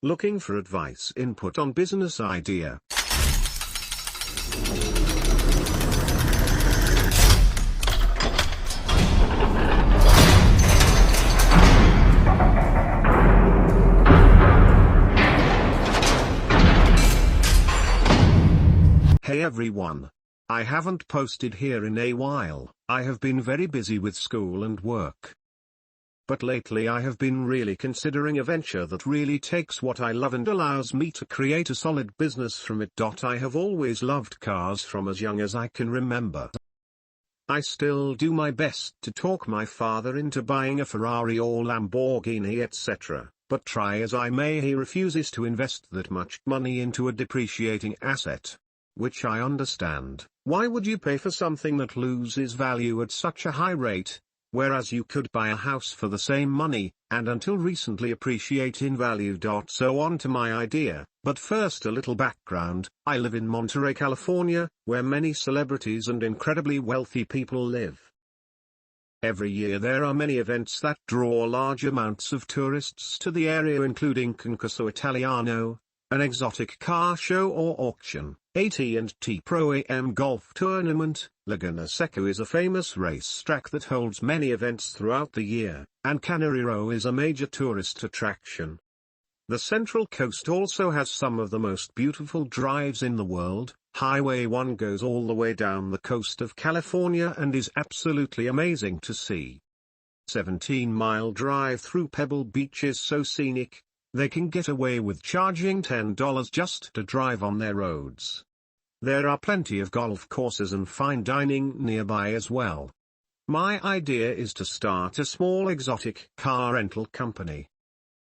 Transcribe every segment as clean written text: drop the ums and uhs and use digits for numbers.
Looking for advice input on business idea. Hey everyone. I haven't posted here in a while. I have been very busy with school and work. But lately I have been really considering a venture that really takes what I love and allows me to create a solid business from it. I have always loved cars from as young as I can remember. I still do my best to talk my father into buying a Ferrari or Lamborghini etc., but try as I may, he refuses to invest that much money into a depreciating asset. Which I understand. Why would you pay for something that loses value at such a high rate, whereas you could buy a house for the same money, and until recently appreciate in value? So on to my idea, but first a little background. I live in Monterey, California, where many celebrities and incredibly wealthy people live. Every year there are many events that draw large amounts of tourists to the area, including Concorso Italiano, an exotic car show or auction, AT&T Pro Am golf tournament. Laguna Seca is a famous racetrack that holds many events throughout the year, and Canary Row is a major tourist attraction. The Central Coast also has some of the most beautiful drives in the world. Highway 1 goes all the way down the coast of California and is absolutely amazing to see. 17-mile drive through Pebble Beach is so scenic. They can get away with charging $10 just to drive on their roads. There are plenty of golf courses and fine dining nearby as well. My idea is to start a small exotic car rental company.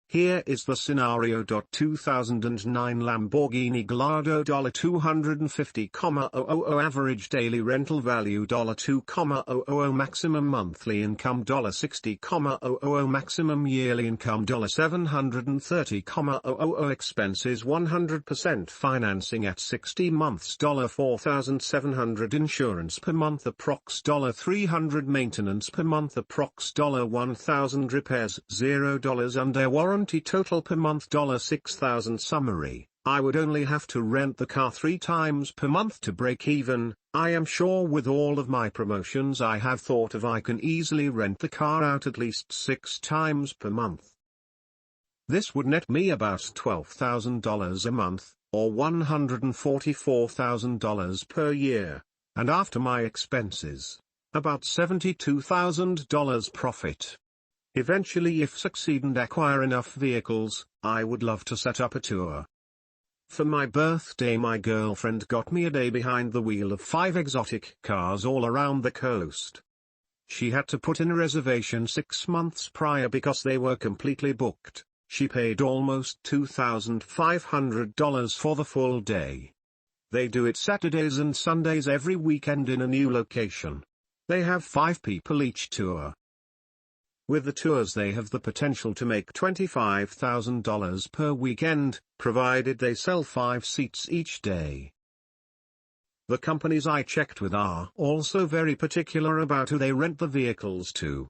Here is the scenario. 2009 Lamborghini Gallardo $250,000 average daily rental value $2,000 maximum monthly income $60,000 maximum yearly income $730,000 expenses 100% financing at 60 months $4,700 insurance per month approx $300 maintenance per month approx $1,000 repairs $0 under warranty total per month $6,000 summary. I would only have to rent the car 3 times per month to break even. I am sure with all of my promotions I have thought of, I can easily rent the car out at least 6 times per month. This would net me about $12,000 a month, or $144,000 per year, and after my expenses, about $72,000 profit. Eventually, if succeed and acquire enough vehicles, I would love to set up a tour. For my birthday my girlfriend got me a day behind the wheel of 5 exotic cars all around the coast. She had to put in a reservation 6 months prior because they were completely booked. She paid almost $2,500 for the full day. They do it Saturdays and Sundays every weekend in a new location. They have 5 people each tour. With the tours they have the potential to make $25,000 per weekend, provided they sell 5 seats each day. The companies I checked with are also very particular about who they rent the vehicles to.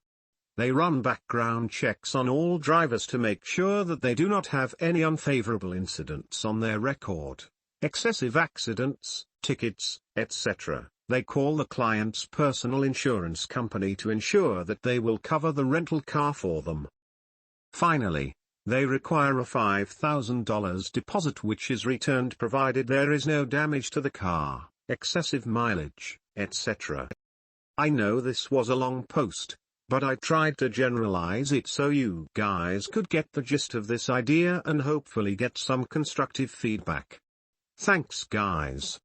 They run background checks on all drivers to make sure that they do not have any unfavorable incidents on their record, excessive accidents, tickets, etc. They call the client's personal insurance company to ensure that they will cover the rental car for them. Finally, they require a $5,000 deposit which is returned provided there is no damage to the car, excessive mileage, etc. I know this was a long post, but I tried to generalize it so you guys could get the gist of this idea and hopefully get some constructive feedback. Thanks guys.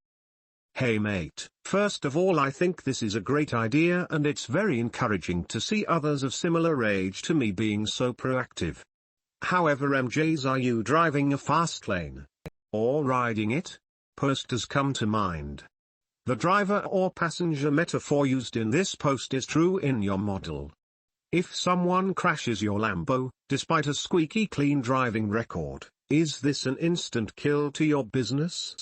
Hey mate, first of all I think this is a great idea and it's very encouraging to see others of similar age to me being so proactive. However, MJs, are you driving a fast lane? Or riding it? Post has come to mind. The driver or passenger metaphor used in this post is true in your model. If someone crashes your Lambo, despite a squeaky clean driving record, is this an instant kill to your business?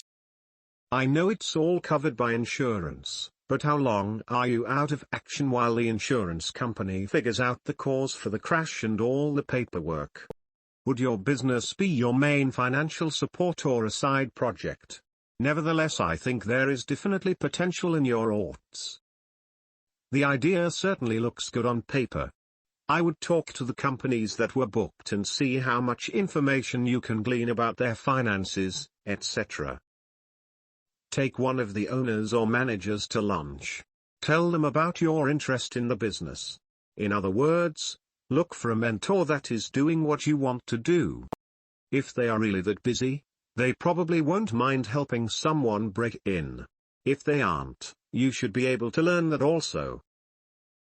I know it's all covered by insurance, but how long are you out of action while the insurance company figures out the cause for the crash and all the paperwork? Would your business be your main financial support or a side project? Nevertheless, I think there is definitely potential in your aughts. The idea certainly looks good on paper. I would talk to the companies that were booked and see how much information you can glean about their finances, etc. Take one of the owners or managers to lunch. Tell them about your interest in the business. In other words, look for a mentor that is doing what you want to do. If they are really that busy, they probably won't mind helping someone break in. If they aren't, you should be able to learn that also.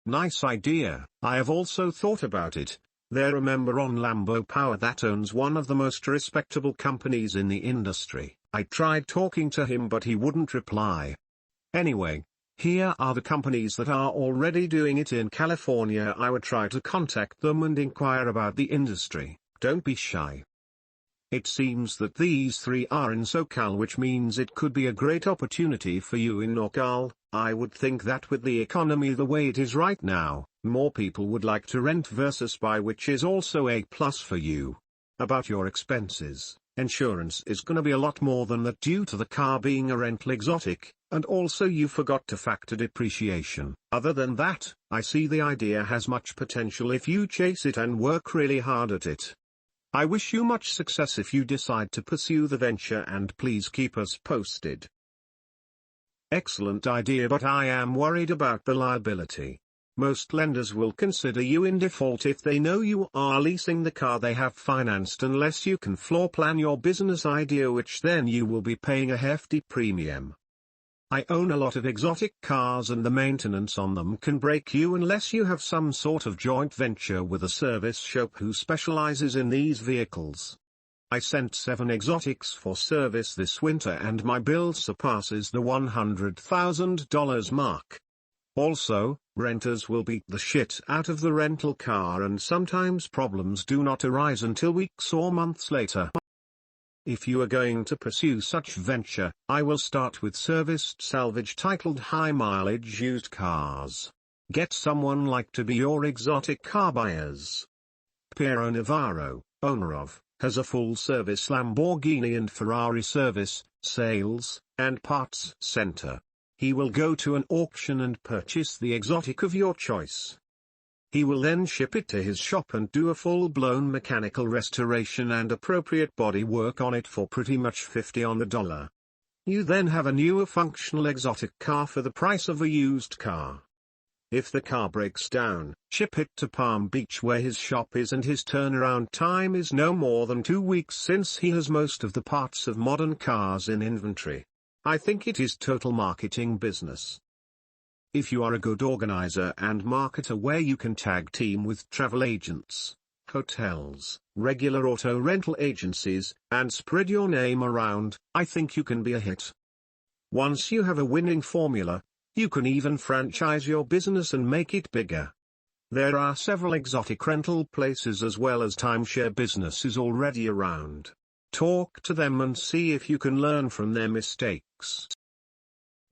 Nice idea. I have also thought about it. They're a member on Lambo Power that owns one of the most respectable companies in the industry. I tried talking to him but he wouldn't reply. Anyway, here are the companies that are already doing it in California. I would try to contact them and inquire about the industry. Don't be shy. It seems that these three are in SoCal, which means it could be a great opportunity for you in NorCal. I would think that with the economy the way it is right now, more people would like to rent versus buy, which is also a plus for you. About your expenses, insurance is gonna be a lot more than that due to the car being a rental exotic, and also you forgot to factor depreciation. Other than that, I see the idea has much potential if you chase it and work really hard at it. I wish you much success if you decide to pursue the venture, and please keep us posted. Excellent idea, but I am worried about the liability. Most lenders will consider you in default if they know you are leasing the car they have financed, unless you can floor plan your business idea, which then you will be paying a hefty premium. I own a lot of exotic cars and the maintenance on them can break you unless you have some sort of joint venture with a service shop who specializes in these vehicles. I sent 7 exotics for service this winter and my bill surpasses the $100,000 mark. Also, renters will beat the shit out of the rental car and sometimes problems do not arise until weeks or months later. If you are going to pursue such venture, I will start with serviced salvage titled high mileage used cars. Get someone like to be your exotic car buyers. Piero Navarro, owner of, has a full service Lamborghini and Ferrari service, sales, and parts center. He will go to an auction and purchase the exotic of your choice. He will then ship it to his shop and do a full-blown mechanical restoration and appropriate body work on it for pretty much 50 on the dollar. You then have a newer functional exotic car for the price of a used car. If the car breaks down, ship it to Palm Beach where his shop is, and his turnaround time is no more than 2 weeks since he has most of the parts of modern cars in inventory. I think it is total marketing business. If you are a good organizer and marketer where you can tag team with travel agents, hotels, regular auto rental agencies, and spread your name around, I think you can be a hit. Once you have a winning formula, you can even franchise your business and make it bigger. There are several exotic rental places as well as timeshare businesses already around. Talk to them and see if you can learn from their mistakes.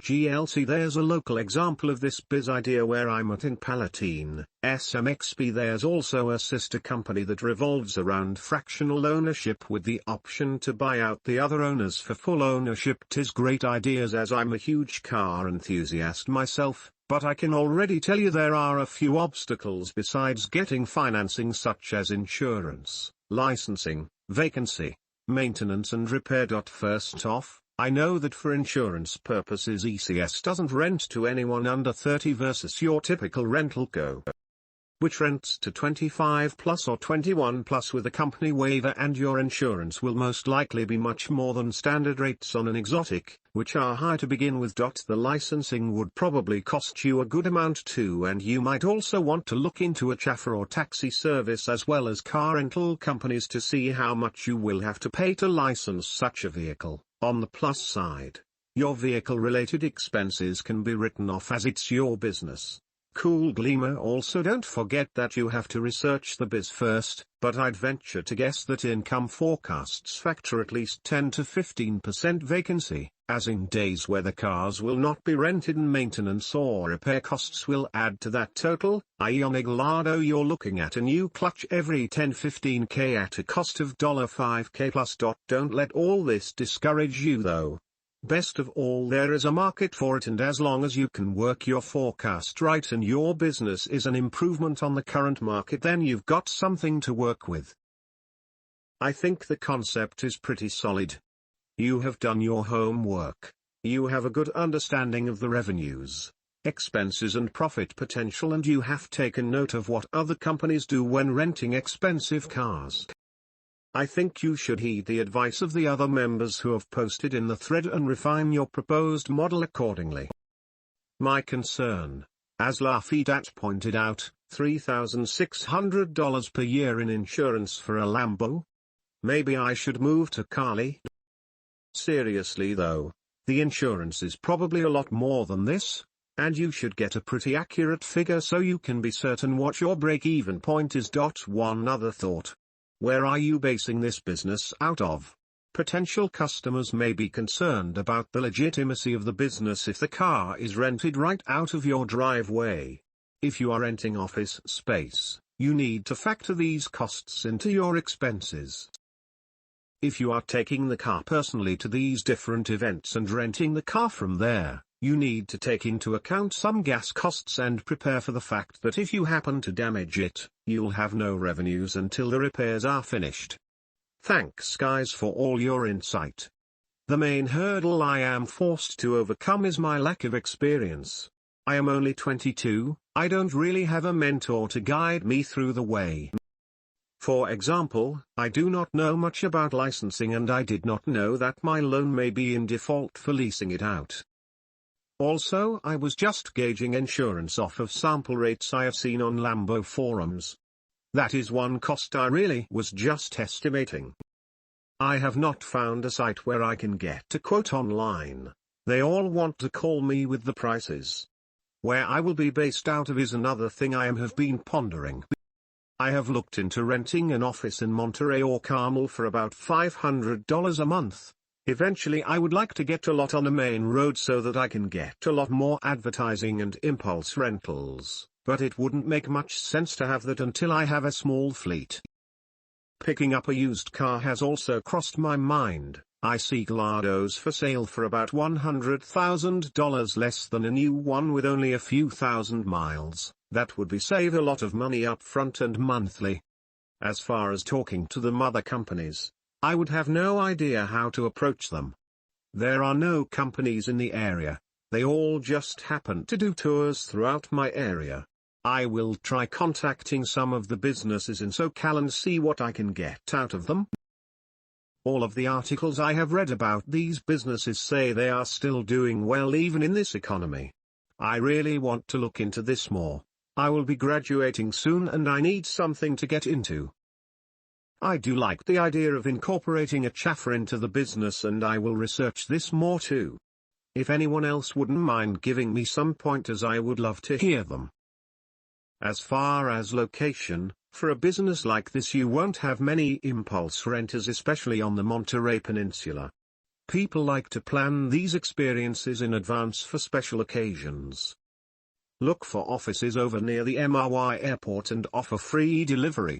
GLC, there's a local example of this biz idea where I'm at in Palatine, SMXP. There's also a sister company that revolves around fractional ownership with the option to buy out the other owners for full ownership. 'Tis great ideas, as I'm a huge car enthusiast myself, but I can already tell you there are a few obstacles besides getting financing, such as insurance, licensing, vacancy, maintenance and repair. First off, I know that for insurance purposes ECS doesn't rent to anyone under 30 versus your typical rental co, which rents to 25 plus or 21 plus with a company waiver, and your insurance will most likely be much more than standard rates on an exotic, which are high to begin with. The licensing would probably cost you a good amount too, and you might also want to look into a chauffeur or taxi service as well as car rental companies to see how much you will have to pay to license such a vehicle. On the plus side, your vehicle-related expenses can be written off as it's your business. Cool gleamer. Also, don't forget that you have to research the biz first, but I'd venture to guess that income forecasts factor at least 10 to 15% vacancy, as in days where the cars will not be rented and maintenance or repair costs will add to that total, i.e. on Eglado you're looking at a new clutch every 10-15k at a cost of $5k plus. Don't let all this discourage you though. Best of all, there is a market for it, and as long as you can work your forecast right and your business is an improvement on the current market, then you've got something to work with. I think the concept is pretty solid. You have done your homework. You have a good understanding of the revenues, expenses and profit potential, and you have taken note of what other companies do when renting expensive cars. I think you should heed the advice of the other members who have posted in the thread and refine your proposed model accordingly. My concern, as Lafidat pointed out, $3,600 per year in insurance for a Lambo? Maybe I should move to Cali? Seriously though, the insurance is probably a lot more than this, and you should get a pretty accurate figure so you can be certain what your break-even point is. One other thought. Where are you basing this business out of? Potential customers may be concerned about the legitimacy of the business if the car is rented right out of your driveway. If you are renting office space, you need to factor these costs into your expenses. If you are taking the car personally to these different events and renting the car from there, you need to take into account some gas costs and prepare for the fact that if you happen to damage it, you'll have no revenues until the repairs are finished. Thanks guys for all your insight. The main hurdle I am forced to overcome is my lack of experience. I am only 22, I don't really have a mentor to guide me through the way. For example, I do not know much about licensing, and I did not know that my loan may be in default for leasing it out. Also, I was just gauging insurance off of sample rates I have seen on Lambo forums. That is one cost I really was just estimating. I have not found a site where I can get a quote online. They all want to call me with the prices. Where I will be based out of is another thing I have been pondering. I have looked into renting an office in Monterey or Carmel for about $500 a month. Eventually I would like to get a lot on a main road so that I can get a lot more advertising and impulse rentals, but it wouldn't make much sense to have that until I have a small fleet. Picking up a used car has also crossed my mind. I see Glados for sale for about $100,000 less than a new one with only a few thousand miles. That would be save a lot of money up front and monthly. As far as talking to the mother companies, I would have no idea how to approach them. There are no companies in the area, they all just happen to do tours throughout my area. I will try contacting some of the businesses in SoCal and see what I can get out of them. All of the articles I have read about these businesses say they are still doing well even in this economy. I really want to look into this more. I will be graduating soon and I need something to get into. I do like the idea of incorporating a chauffeur into the business, and I will research this more too. If anyone else wouldn't mind giving me some pointers, I would love to hear them. As far as location, for a business like this you won't have many impulse renters, especially on the Monterey Peninsula. People like to plan these experiences in advance for special occasions. Look for offices over near the MRY airport and offer free delivery.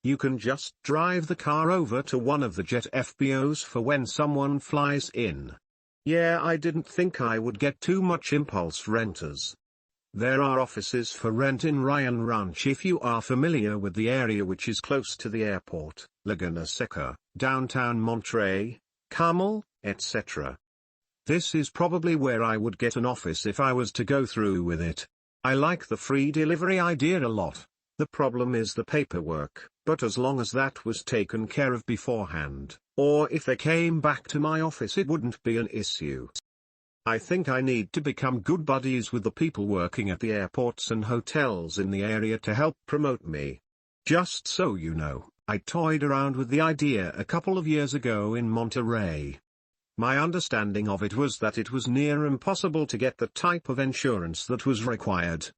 You can just drive the car over to one of the jet FBOs for when someone flies in. Yeah, I didn't think I would get too much impulse renters. There are offices for rent in Ryan Ranch if you are familiar with the area, which is close to the airport, Laguna Seca, downtown Monterey, Carmel, etc. This is probably where I would get an office if I was to go through with it. I like the free delivery idea a lot. The problem is the paperwork, but as long as that was taken care of beforehand, or if they came back to my office, it wouldn't be an issue. I think I need to become good buddies with the people working at the airports and hotels in the area to help promote me. Just so you know, I toyed around with the idea a couple of years ago in Monterey. My understanding of it was that it was near impossible to get the type of insurance that was required.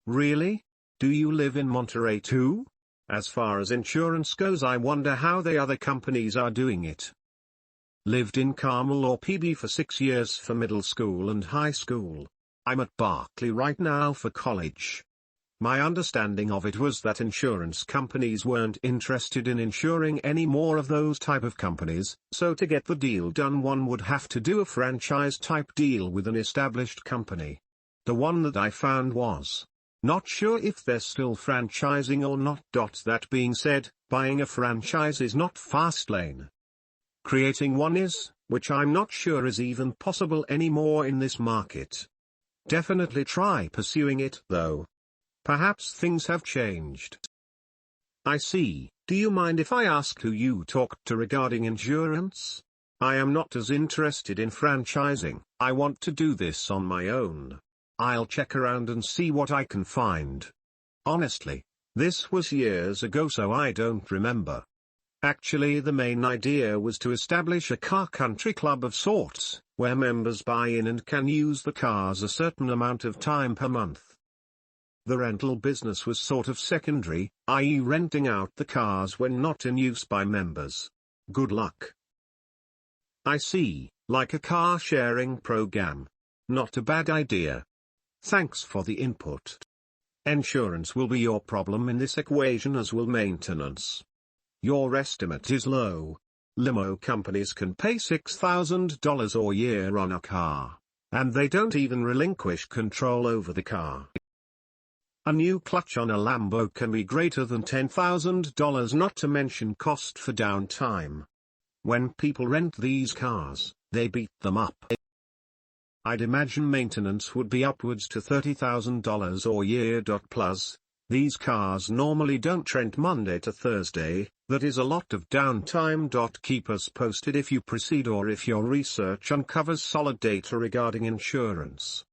Really? Do you live in Monterey too? As far as insurance goes, I wonder how the other companies are doing it. Lived in Carmel or PB for 6 years for middle school and high school. I'm at Berkeley right now for college. My understanding of it was that insurance companies weren't interested in insuring any more of those type of companies, so to get the deal done one would have to do a franchise-type deal with an established company. The one that I found was. Not sure if they're still franchising or not. That being said, buying a franchise is not fast lane. Creating one is, which I'm not sure is even possible anymore in this market. Definitely try pursuing it though. Perhaps things have changed. I see. Do you mind if I ask who you talked to regarding insurance? I am not as interested in franchising. I want to do this on my own. I'll check around and see what I can find. Honestly, this was years ago so I don't remember. Actually the main idea was to establish a car country club of sorts, where members buy in and can use the cars a certain amount of time per month. The rental business was sort of secondary, i.e. renting out the cars when not in use by members. Good luck. I see, like a car sharing program. Not a bad idea. Thanks for the input. Insurance will be your problem in this equation as will maintenance. Your estimate is low. Limo companies can pay $6,000 a year on a car, and they don't even relinquish control over the car. A new clutch on a Lambo can be greater than $10,000, not to mention cost for downtime. When people rent these cars, they beat them up. I'd imagine maintenance would be upwards to $30,000 a year. Plus, these cars normally don't rent Monday to Thursday, that is a lot of downtime. Keep us posted if you proceed or if your research uncovers solid data regarding insurance.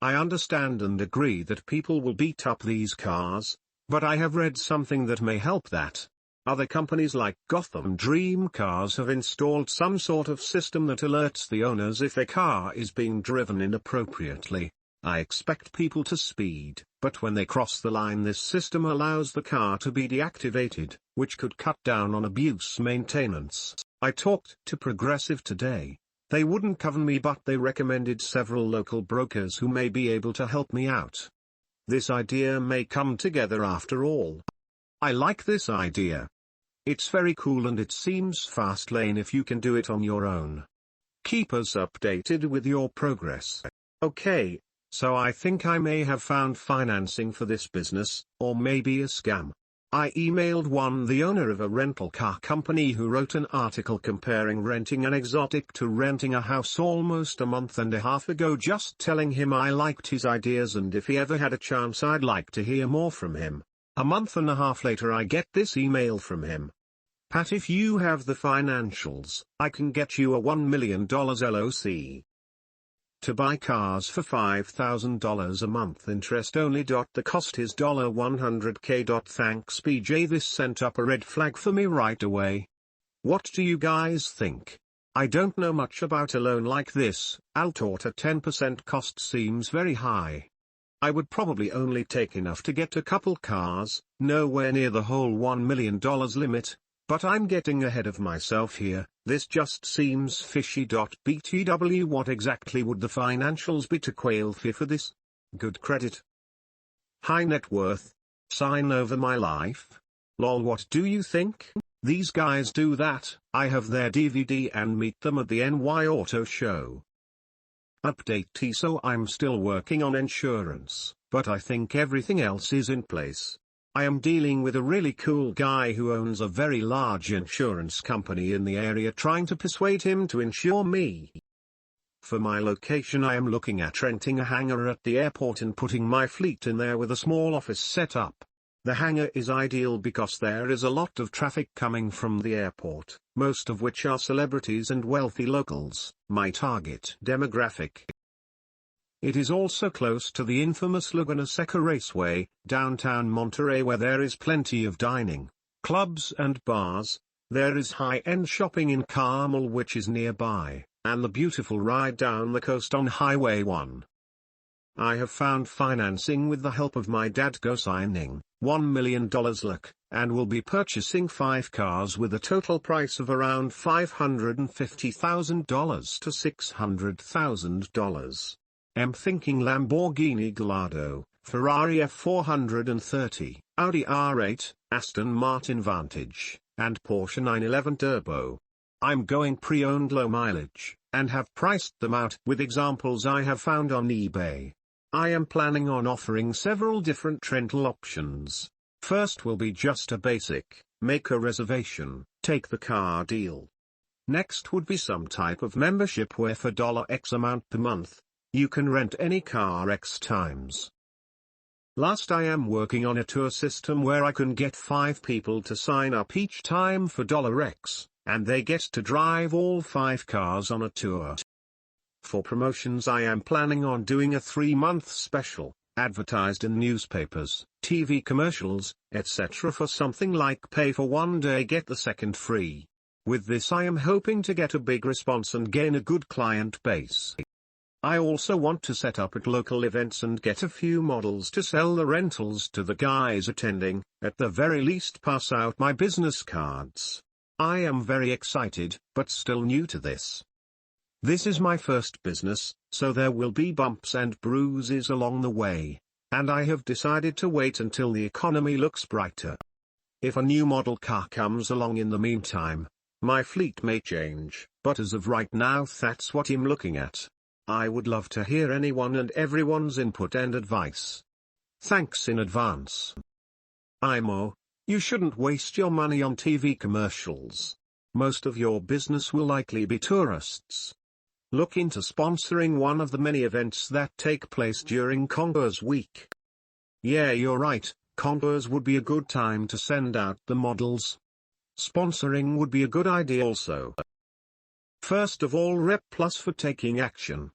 I understand and agree that people will beat up these cars, but I have read something that may help that. Other companies like Gotham Dream Cars have installed some sort of system that alerts the owners if a car is being driven inappropriately. I expect people to speed, but when they cross the line this system allows the car to be deactivated, which could cut down on abuse maintenance. I talked to Progressive today. They wouldn't cover me but they recommended several local brokers who may be able to help me out. This idea may come together after all. I like this idea. It's very cool and it seems fast lane if you can do it on your own. Keep us updated with your progress. Okay, so I think I may have found financing for this business, or maybe a scam. I emailed the owner of a rental car company who wrote an article comparing renting an exotic to renting a house almost a month and a half ago, just telling him I liked his ideas and if he ever had a chance I'd like to hear more from him. A month and a half later I get this email from him. Pat, if you have the financials, I can get you a $1 million LOC. To buy cars for $5,000 a month interest only. The cost is $100K. Thanks BJ, this sent up a red flag for me right away. What do you guys think? I don't know much about a loan like this. Altort at 10% cost seems very high. I would probably only take enough to get a couple cars, nowhere near the whole $1 million limit, but I'm getting ahead of myself here. This just seems fishy. BTW, what exactly would the financials be to qualify for this? Good credit. High net worth. Sign over my life. Lol, what do you think? These guys do that. I have their DVD and meet them at the NY Auto Show. Update T. So I'm still working on insurance, but I think everything else is in place. I am dealing with a really cool guy who owns a very large insurance company in the area, trying to persuade him to insure me. For my location I am looking at renting a hangar at the airport and putting my fleet in there with a small office set up. The hangar is ideal because there is a lot of traffic coming from the airport, most of which are celebrities and wealthy locals, my target demographic. It is also close to the infamous Laguna Seca Raceway, downtown Monterey, where there is plenty of dining, clubs and bars. There is high-end shopping in Carmel which is nearby, and the beautiful ride down the coast on Highway 1. I have found financing with the help of my dad co-signing $1 million look, and will be purchasing 5 cars with a total price of around $550,000 to $600,000. I'm thinking Lamborghini Gallardo, Ferrari F430, Audi R8, Aston Martin Vantage, and Porsche 911 Turbo. I'm going pre-owned low mileage, and have priced them out with examples I have found on eBay. I am planning on offering several different rental options. First will be just a basic, make a reservation, take the car deal. Next would be some type of membership where for $X amount per month, you can rent any car X times. Last, I am working on a tour system where I can get 5 people to sign up each time for $X, and they get to drive all 5 cars on a tour. For promotions, I am planning on doing a 3-month special, advertised in newspapers, TV commercials, etc. for something like pay for 1 day get the second free. With this I am hoping to get a big response and gain a good client base. I also want to set up at local events and get a few models to sell the rentals to the guys attending, at the very least pass out my business cards. I am very excited, but still new to this. This is my first business, so there will be bumps and bruises along the way, and I have decided to wait until the economy looks brighter. If a new model car comes along in the meantime, my fleet may change, but as of right now that's what I'm looking at. I would love to hear anyone and everyone's input and advice. Thanks in advance. IMO, you shouldn't waste your money on TV commercials. Most of your business will likely be tourists. Look into sponsoring one of the many events that take place during Concours Week. Yeah, you're right, Concours would be a good time to send out the models. Sponsoring would be a good idea also. First of all, Rep Plus for taking action.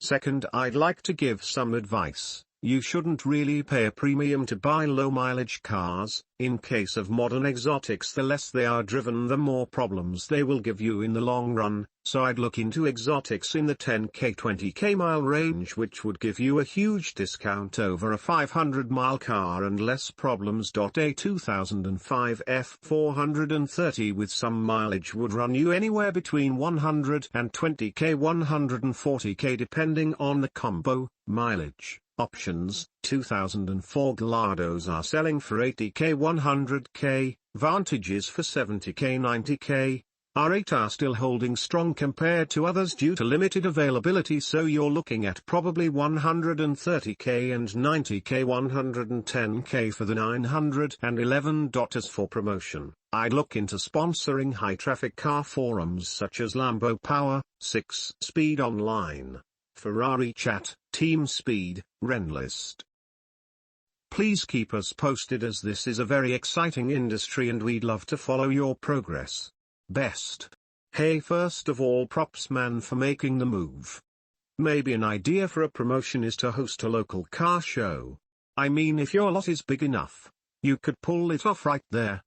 Second, I'd like to give some advice. You shouldn't really pay a premium to buy low-mileage cars. In case of modern exotics, the less they are driven, the more problems they will give you in the long run, so I'd look into exotics in the 10k 20k mile range, which would give you a huge discount over a 500-mile car and less problems. A 2005 F430 with some mileage would run you anywhere between 120k 140k depending on the combo mileage. Options. 2004 Gallardos are selling for 80k 100k, Vantages for 70k 90k, R8 are still holding strong compared to others due to limited availability, so you're looking at probably 130k and 90k 110k for the 911. As for promotion, I'd look into sponsoring high-traffic car forums such as Lambo Power, 6 Speed Online, Ferrari Chat, Team Speed, Renlist. Please keep us posted as this is a very exciting industry and we'd love to follow your progress. Best. Hey, first of all, props man for making the move. Maybe an idea for a promotion is to host a local car show. I mean, if your lot is big enough, you could pull it off right there.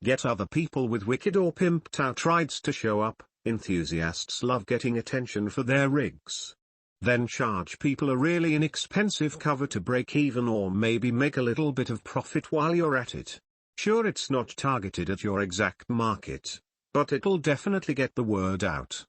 Get other people with wicked or pimped out rides to show up. Enthusiasts love getting attention for their rigs. Then charge people a really inexpensive cover to break even or maybe make a little bit of profit while you're at it. Sure, it's not targeted at your exact market, but it'll definitely get the word out.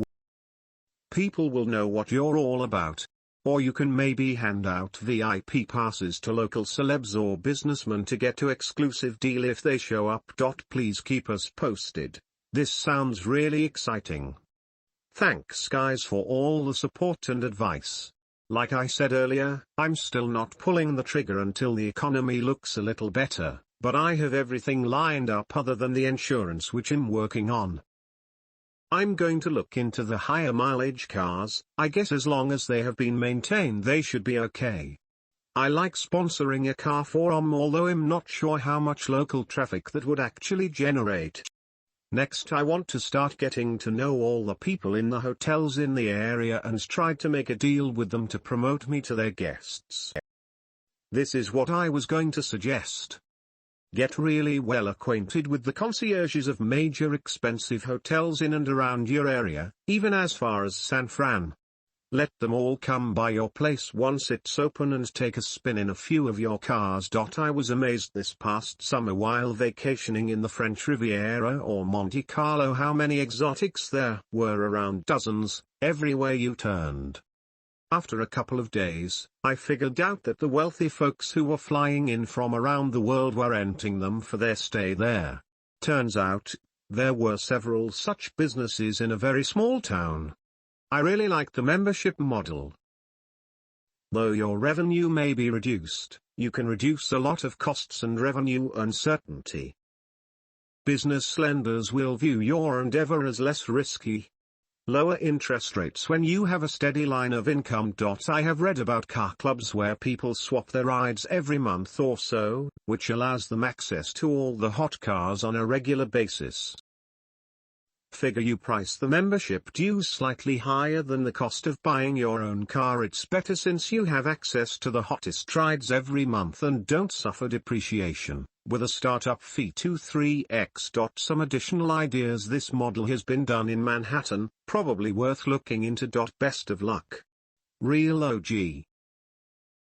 People will know what you're all about. Or you can maybe hand out VIP passes to local celebs or businessmen to get to exclusive deal if they show up. Please keep us posted. This sounds really exciting. Thanks guys for all the support and advice. Like I said earlier, I'm still not pulling the trigger until the economy looks a little better, but I have everything lined up other than the insurance which I'm working on. I'm going to look into the higher mileage cars. I guess as long as they have been maintained they should be okay. I like sponsoring a car forum, although I'm not sure how much local traffic that would actually generate. Next, I want to start getting to know all the people in the hotels in the area and try to make a deal with them to promote me to their guests. This is what I was going to suggest. Get really well acquainted with the concierges of major expensive hotels in and around your area, even as far as San Fran. Let them all come by your place once it's open and take a spin in a few of your cars. I was amazed this past summer while vacationing in the French Riviera or Monte Carlo how many exotics there were around, dozens, everywhere you turned. After a couple of days, I figured out that the wealthy folks who were flying in from around the world were renting them for their stay there. Turns out, there were several such businesses in a very small town. I really like the membership model. Though your revenue may be reduced, you can reduce a lot of costs and revenue uncertainty. Business lenders will view your endeavor as less risky. Lower interest rates when you have a steady line of income. I have read about car clubs where people swap their rides every month or so, which allows them access to all the hot cars on a regular basis. Figure you price the membership dues slightly higher than the cost of buying your own car. It's better since you have access to the hottest rides every month and don't suffer depreciation, with a startup fee 2-3x. Some additional ideas. This model has been done in Manhattan, probably worth looking into. Best of luck. Real OG.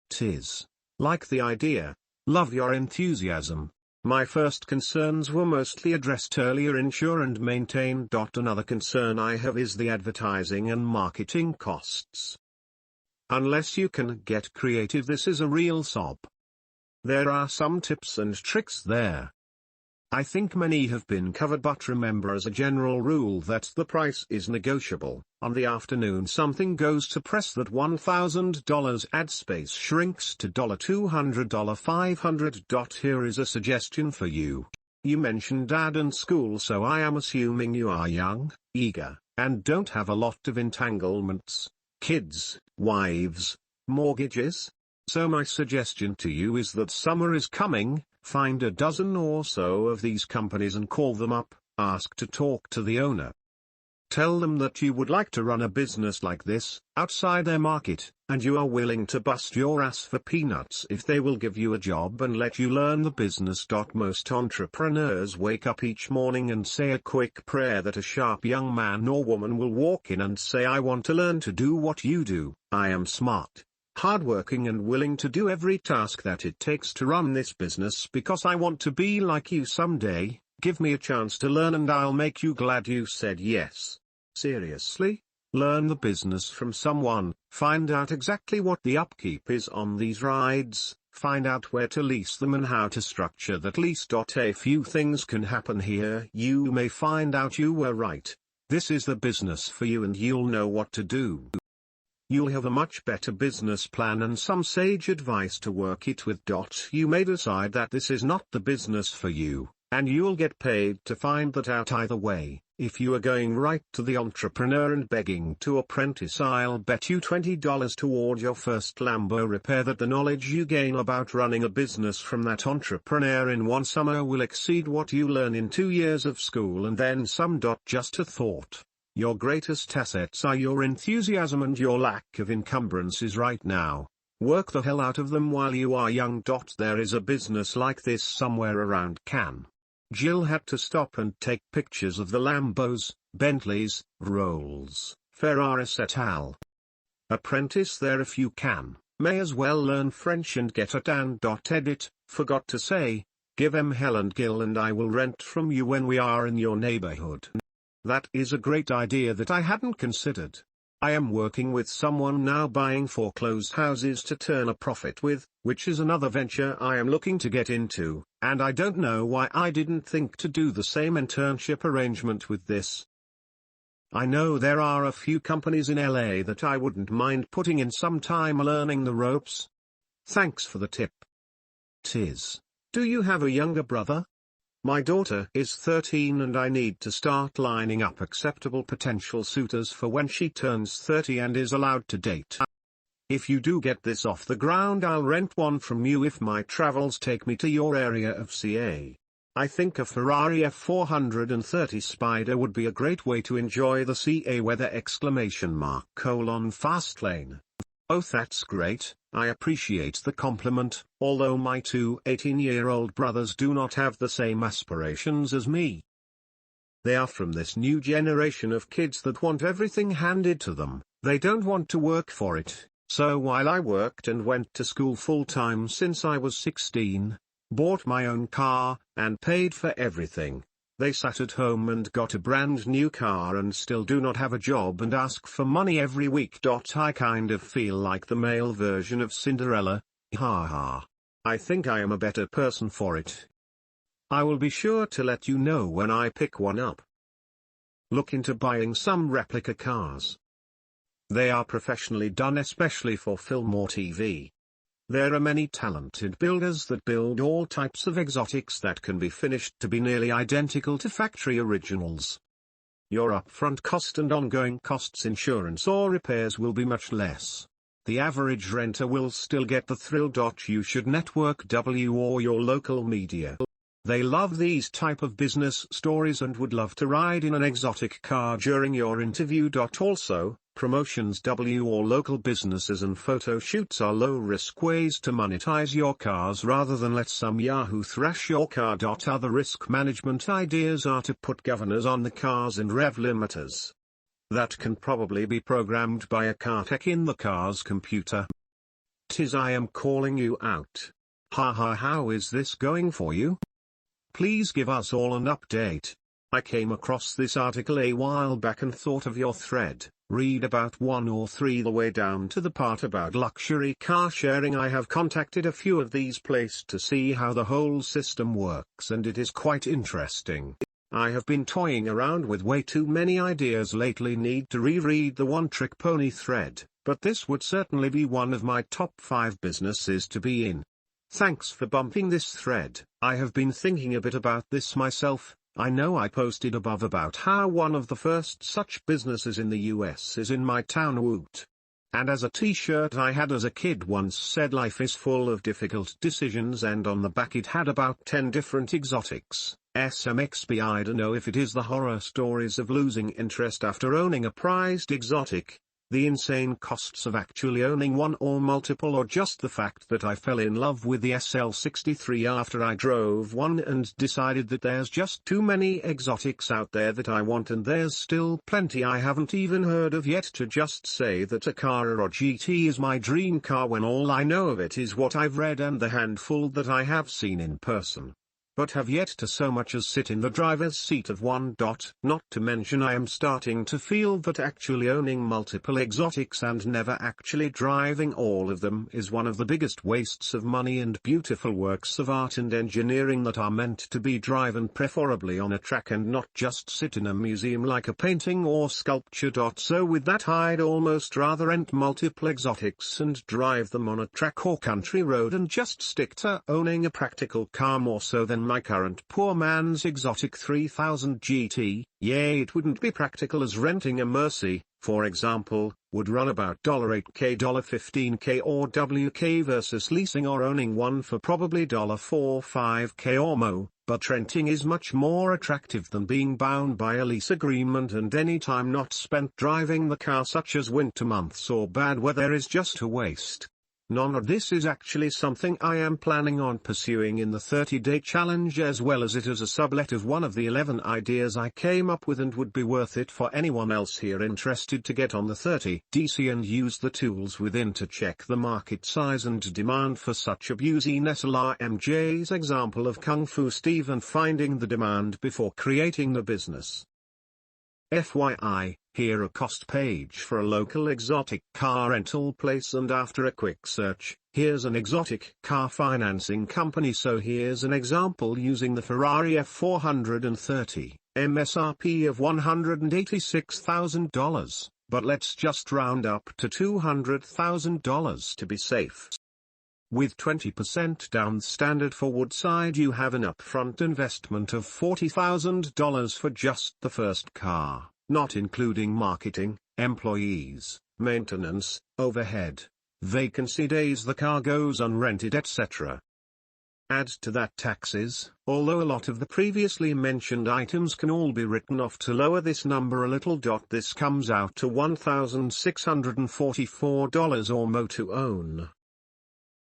Tis. Like the idea. Love your enthusiasm. My first concerns were mostly addressed earlier. Insure and maintain. Another concern I have is the advertising and marketing costs. Unless you can get creative, this is a real sob. There are some tips and tricks there. I think many have been covered, but remember as a general rule that the price is negotiable. On the afternoon something goes to press that $1,000 ad space shrinks to $200, $500. Here is a suggestion for you. You mentioned ad and school, so I am assuming you are young, eager, and don't have a lot of entanglements, kids, wives, mortgages. So my suggestion to you is that summer is coming. Find a dozen or so of these companies and call them up, ask to talk to the owner. Tell them that you would like to run a business like this, outside their market, and you are willing to bust your ass for peanuts if they will give you a job and let you learn the business. Most entrepreneurs wake up each morning and say a quick prayer that a sharp young man or woman will walk in and say, I want to learn to do what you do. I am smart, hardworking and willing to do every task that it takes to run this business because I want to be like you someday. Give me a chance to learn and I'll make you glad you said yes. Seriously? Learn the business from someone, find out exactly what the upkeep is on these rides, find out where to lease them and how to structure that lease. A few things can happen here. You may find out you were right. This is the business for you and you'll know what to do. You'll have a much better business plan and some sage advice to work it with. You may decide that this is not the business for you, and you'll get paid to find that out either way. If you are going right to the entrepreneur and begging to apprentice, I'll bet you $20 toward your first Lambo repair that the knowledge you gain about running a business from that entrepreneur in one summer will exceed what you learn in 2 years of school and then some. Just a thought. Your greatest assets are your enthusiasm and your lack of encumbrances right now. Work the hell out of them while you are young. There is a business like this somewhere around Cannes. Jill had to stop and take pictures of the Lambos, Bentleys, Rolls, Ferraris et al. Apprentice there if you can. May as well learn French and get a tan. Edit, forgot to say, give em hell and gill and I will rent from you when we are in your neighborhood. That is a great idea that I hadn't considered. I am working with someone now buying foreclosed houses to turn a profit with, which is another venture I am looking to get into, and I don't know why I didn't think to do the same internship arrangement with this. I know there are a few companies in LA that I wouldn't mind putting in some time learning the ropes. Thanks for the tip. Tis. Do you have a younger brother? My daughter is 13 and I need to start lining up acceptable potential suitors for when she turns 30 and is allowed to date. If you do get this off the ground, I'll rent one from you if my travels take me to your area of CA. I think a Ferrari F430 Spider would be a great way to enjoy the CA weather! Fast lane. Oh, that's great. I appreciate the compliment, although my two 18-year-old brothers do not have the same aspirations as me. They are from this new generation of kids that want everything handed to them. They don't want to work for it. So while I worked and went to school full-time since I was 16, bought my own car, and paid for everything, they sat at home and got a brand new car and still do not have a job and ask for money every week. I kind of feel like the male version of Cinderella. Ha ha. I think I am a better person for it. I will be sure to let you know when I pick one up. Look into buying some replica cars. They are professionally done, especially for film or TV. There are many talented builders that build all types of exotics that can be finished to be nearly identical to factory originals. Your upfront cost and ongoing costs, insurance or repairs, will be much less. The average renter will still get the thrill. You should network or your local media. They love these type of business stories and would love to ride in an exotic car during your interview. Also, promotions or local businesses and photo shoots are low-risk ways to monetize your cars rather than let some yahoo thrash your car. Other risk management ideas are to put governors on the cars and rev limiters. That can probably be programmed by a car tech in the car's computer. Tis I am calling you out. Ha ha, how is this going for you? Please give us all an update. I came across this article a while back and thought of your thread. Read about 1 or 3 the way down to the part about luxury car sharing. I have contacted a few of these places to see how the whole system works, and it is quite interesting. I have been toying around with way too many ideas lately. Need to reread the One Trick Pony thread, but this would certainly be one of my top 5 businesses to be in. Thanks for bumping this thread. I have been thinking a bit about this myself. I know I posted above about how one of the first such businesses in the US is in my town, Woot. And as a t-shirt I had as a kid once said, life is full of difficult decisions, and on the back it had about 10 different exotics. SMXB. I don't know if it is the horror stories of losing interest after owning a prized exotic, the insane costs of actually owning one or multiple, or just the fact that I fell in love with the SL63 after I drove one and decided that there's just too many exotics out there that I want, and there's still plenty I haven't even heard of yet. To just say that a Carrera GT is my dream car when all I know of it is what I've read and the handful that I have seen in person, but have yet to so much as sit in the driver's seat of one. Not to mention I am starting to feel that actually owning multiple exotics and never actually driving all of them is one of the biggest wastes of money and beautiful works of art and engineering that are meant to be driven preferably on a track and not just sit in a museum like a painting or sculpture. So with that, I'd almost rather rent multiple exotics and drive them on a track or country road and just stick to owning a practical car more so than my current poor man's exotic 3000 GT. Yeah, it wouldn't be practical, as renting a Mercy, for example, would run about $8K, $15K or WK versus leasing or owning one for probably $4-5K or more. But renting is much more attractive than being bound by a lease agreement, and any time not spent driving the car, such as winter months or bad weather, is just a waste. None of this is actually something I am planning on pursuing in the 30-day challenge, as well as it is a sublet of one of the 11 ideas I came up with, and would be worth it for anyone else here interested to get on the 30DC and use the tools within to check the market size and demand for such a business. MJ's example of Kung Fu Steve and finding the demand before creating the business. FYI, here a cost page for a local exotic car rental place, and after a quick search, here's an exotic car financing company. So here's an example using the Ferrari F430, MSRP of $186,000, but let's just round up to $200,000 to be safe. With 20% down standard for Woodside, you have an upfront investment of $40,000 for just the first car, not including marketing, employees, maintenance, overhead, vacancy days the car goes unrented, etc. Add to that taxes, although a lot of the previously mentioned items can all be written off to lower this number a little. This comes out to $1,644 or more to own.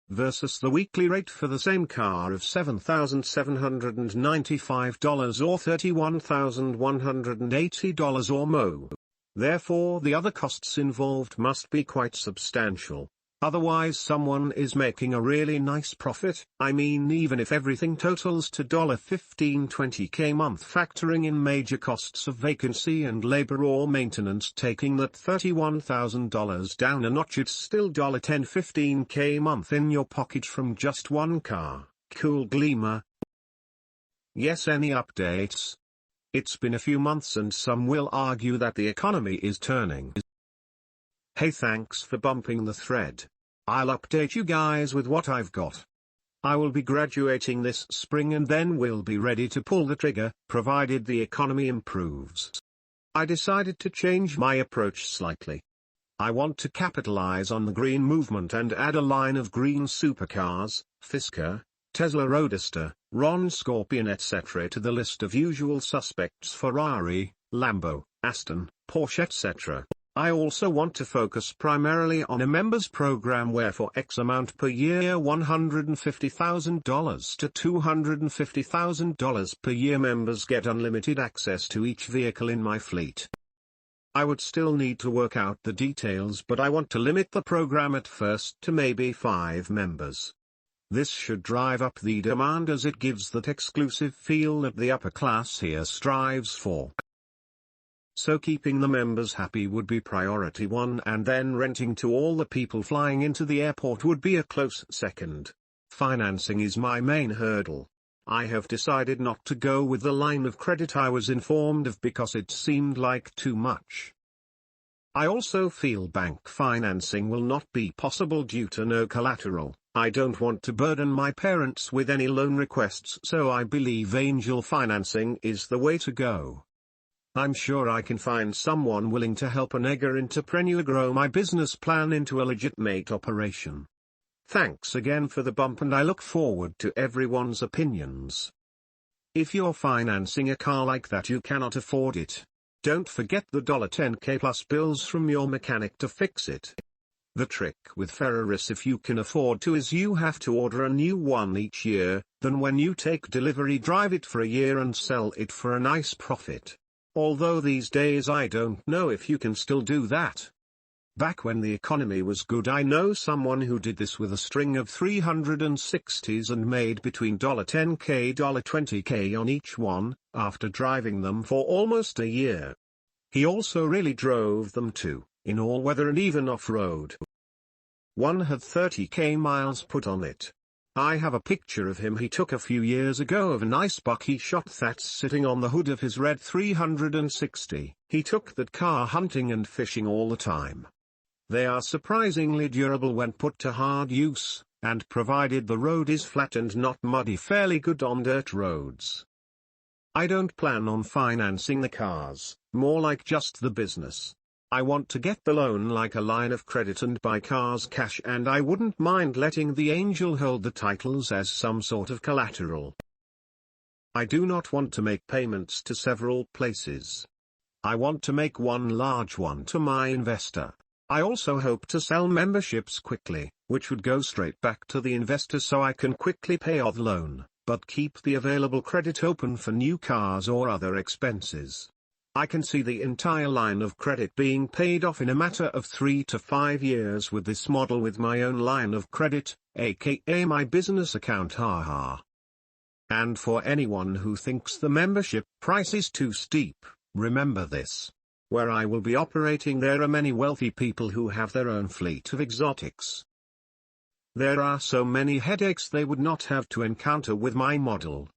versus the weekly rate for the same car of $7,795 or $31,180 or more. Therefore, the other costs involved must be quite substantial. Otherwise someone is making a really nice profit. I mean, even if everything totals to $15-20K month, factoring in major costs of vacancy and labor or maintenance, taking that $31,000 down a notch, it's still $10-15K month in your pocket from just one car. Cool gleamer. Yes, any updates? It's been a few months and some will argue that the economy is turning. Hey, thanks for bumping the thread. I'll update you guys with what I've got. I will be graduating this spring and then we'll be ready to pull the trigger, provided the economy improves. I decided to change my approach slightly. I want to capitalize on the green movement and add a line of green supercars, Fisker, Tesla Roadster, Ron Scorpion etc. to the list of usual suspects: Ferrari, Lambo, Aston, Porsche etc. I also want to focus primarily on a members program where for X amount per year, $150,000 to $250,000 per year, members get unlimited access to each vehicle in my fleet. I would still need to work out the details, but I want to limit the program at first to maybe 5 members. This should drive up the demand as it gives that exclusive feel that the upper class here strives for. So keeping the members happy would be priority 1, and then renting to all the people flying into the airport would be a close second. Financing is my main hurdle. I have decided not to go with the line of credit I was informed of because it seemed like too much. I also feel bank financing will not be possible due to no collateral. I don't want to burden my parents with any loan requests, so I believe angel financing is the way to go. I'm sure I can find someone willing to help an eager entrepreneur grow my business plan into a legitimate operation. Thanks again for the bump and I look forward to everyone's opinions. If you're financing a car like that, you cannot afford it. Don't forget the $10K plus bills from your mechanic to fix it. The trick with Ferraris, if you can afford to, is you have to order a new one each year, then when you take delivery, drive it for a year and sell it for a nice profit. Although these days I don't know if you can still do that. Back when the economy was good, I know someone who did this with a string of 360s and made between $10K, $20K on each one, after driving them for almost a year. He also really drove them too, in all weather and even off-road. One had 30K miles put on it. I have a picture of him he took a few years ago of a nice buck he shot that's sitting on the hood of his red 360. He took that car hunting and fishing all the time. They are surprisingly durable when put to hard use, and provided the road is flat and not muddy, fairly good on dirt roads. I don't plan on financing the cars, more like just the business. I want to get the loan like a line of credit and buy cars cash, and I wouldn't mind letting the angel hold the titles as some sort of collateral. I do not want to make payments to several places. I want to make one large one to my investor. I also hope to sell memberships quickly, which would go straight back to the investor so I can quickly pay off the loan, but keep the available credit open for new cars or other expenses. I can see the entire line of credit being paid off in a matter of 3 to 5 years with this model, with my own line of credit, aka my business account, haha. And for anyone who thinks the membership price is too steep, remember this. Where I will be operating, there are many wealthy people who have their own fleet of exotics. There are so many headaches they would not have to encounter with my model.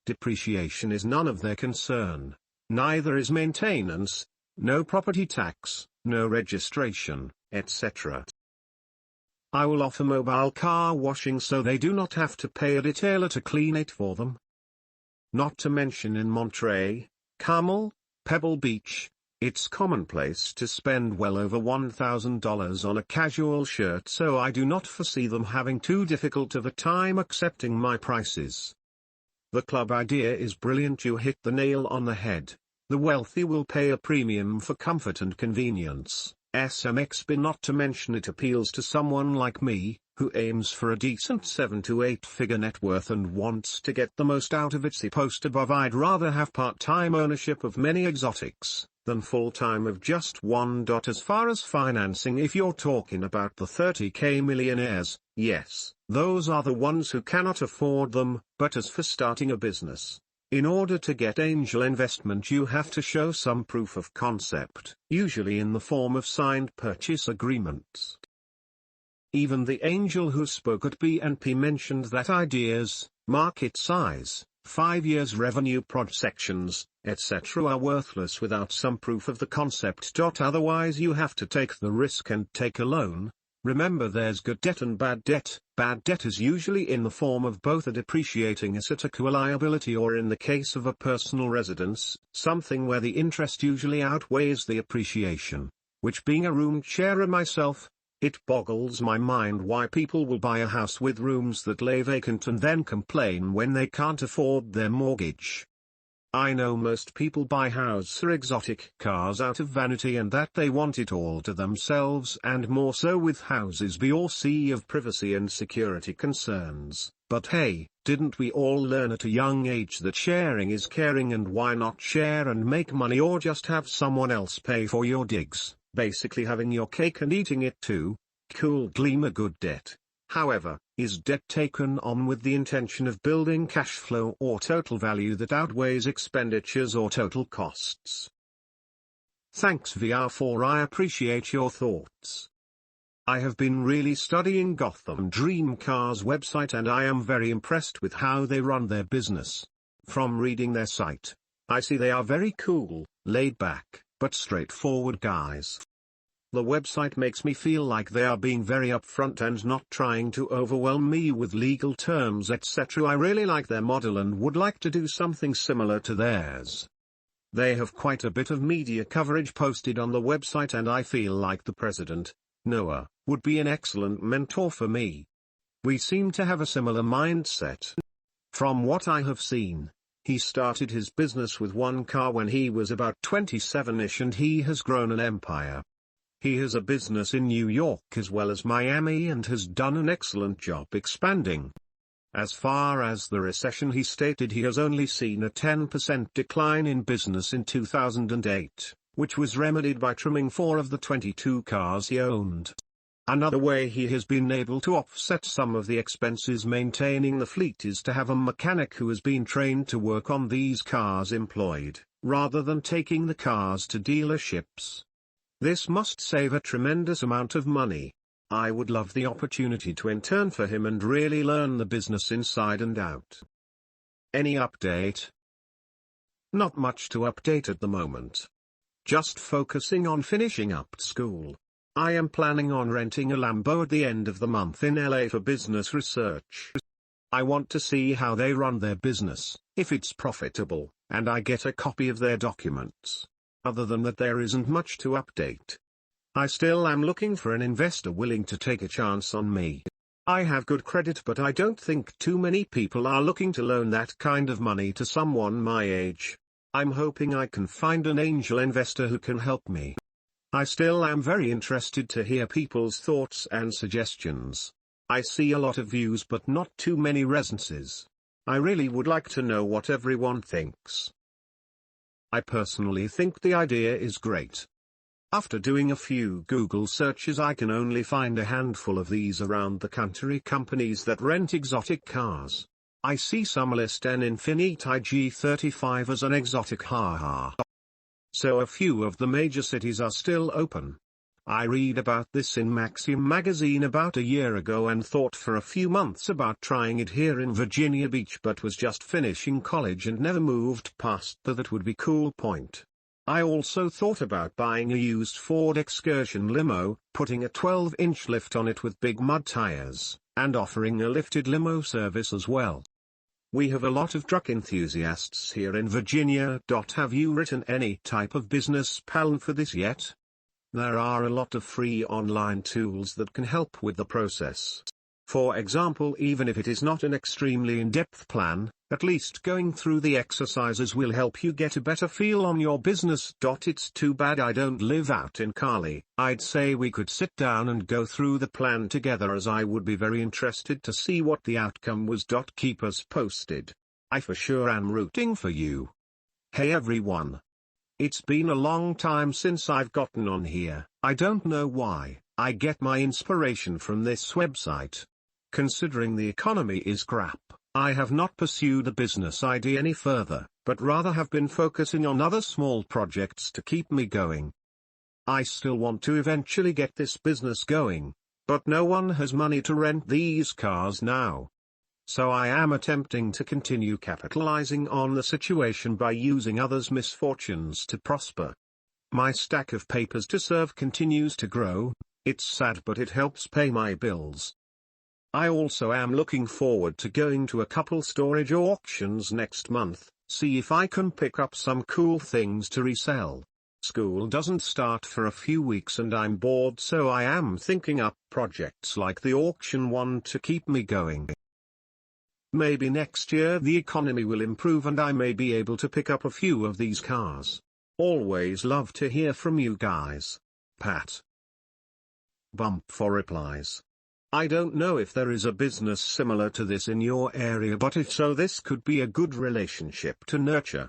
Depreciation is none of their concern. Neither is maintenance, no property tax, no registration, etc. I will offer mobile car washing so they do not have to pay a detailer to clean it for them. Not to mention in Monterey, Carmel, Pebble Beach, it's commonplace to spend well over $1,000 on a casual shirt, so I do not foresee them having too difficult of a time accepting my prices. The club idea is brilliant. You hit the nail on the head. The wealthy will pay a premium for comfort and convenience. SMXB, not to mention it appeals to someone like me, who aims for a decent 7 to 8 figure net worth and wants to get the most out of it. See post above. I'd rather have part-time ownership of many exotics than full-time of just one. As far as financing, if you're talking about the 30k millionaires, yes, those are the ones who cannot afford them. But as for starting a business, in order to get angel investment you have to show some proof of concept, usually in the form of signed purchase agreements. Even the angel who spoke at BNP mentioned that ideas, market size, 5 years revenue projections, etc. are worthless without some proof of the concept. Otherwise you have to take the risk and take a loan. Remember, there's good debt and bad debt. Bad debt is usually in the form of both a depreciating asset, a liability, or in the case of a personal residence, something where the interest usually outweighs the appreciation. Which, being a room sharer myself, it boggles my mind why people will buy a house with rooms that lay vacant and then complain when they can't afford their mortgage. I know most people buy houses or exotic cars out of vanity and that they want it all to themselves, and more so with houses B or C of privacy and security concerns. But hey, didn't we all learn at a young age that sharing is caring, and why not share and make money, or just have someone else pay for your digs, basically having your cake and eating it too? Cool. Gleam a good debt, however, is debt taken on with the intention of building cash flow or total value that outweighs expenditures or total costs. Thanks VR4, I appreciate your thoughts. I have been really studying Gotham Dream Cars website and I am very impressed with how they run their business. From reading their site, I see they are very cool, laid back, but straightforward guys. The website makes me feel like they are being very upfront and not trying to overwhelm me with legal terms, etc. I really like their model and would like to do something similar to theirs. They have quite a bit of media coverage posted on the website and I feel like the president, Noah, would be an excellent mentor for me. We seem to have a similar mindset. From what I have seen, he started his business with one car when he was about 27ish and he has grown an empire. He has a business in New York as well as Miami and has done an excellent job expanding. As far as the recession, he stated he has only seen a 10% decline in business in 2008, which was remedied by trimming 4 of the 22 cars he owned. Another way he has been able to offset some of the expenses maintaining the fleet is to have a mechanic who has been trained to work on these cars employed, rather than taking the cars to dealerships. This must save a tremendous amount of money. I would love the opportunity to intern for him and really learn the business inside and out. Any update? Not much to update at the moment. Just focusing on finishing up school. I am planning on renting a Lambo at the end of the month in LA for business research. I want to see how they run their business, if it's profitable, and I get a copy of their documents. Other than that, there isn't much to update. I still am looking for an investor willing to take a chance on me. I have good credit, but I don't think too many people are looking to loan that kind of money to someone my age. I'm hoping I can find an angel investor who can help me. I still am very interested to hear people's thoughts and suggestions. I see a lot of views but not too many resonances. I really would like to know what everyone thinks. I personally think the idea is great. After doing a few Google searches, I can only find a handful of these around the country, companies that rent exotic cars. I see some list an Infiniti G35 as an exotic, haha. So a few of the major cities are still open. I read about this in Maxim magazine about a year ago and thought for a few months about trying it here in Virginia Beach, but was just finishing college and never moved past that would be cool point. I also thought about buying a used Ford Excursion limo, putting a 12-inch lift on it with big mud tires, and offering a lifted limo service as well. We have a lot of truck enthusiasts here in Virginia. Have you written any type of business plan for this yet? There are a lot of free online tools that can help with the process. For example, even if it is not an extremely in-depth plan, At least going through the exercises will help you get a better feel on your business. It's too bad I don't live out in Cali. I'd say we could sit down and go through the plan together, as I would be very interested to see what the outcome was. Keep us posted. I for sure am rooting for you. Hey everyone. It's been a long time since I've gotten on here. I don't know why. I get my inspiration from this website. Considering the economy is crap, I have not pursued a business idea any further, but rather have been focusing on other small projects to keep me going. I still want to eventually get this business going, but no one has money to rent these cars now. So I am attempting to continue capitalizing on the situation by using others' misfortunes to prosper. My stack of papers to serve continues to grow. It's sad, but it helps pay my bills. I also am looking forward to going to a couple storage auctions next month, see if I can pick up some cool things to resell. School doesn't start for a few weeks and I'm bored, so I am thinking up projects like the auction one to keep me going. Maybe next year the economy will improve and I may be able to pick up a few of these cars. Always love to hear from you guys. Pat. Bump for replies. I don't know if there is a business similar to this in your area, but if so, this could be a good relationship to nurture.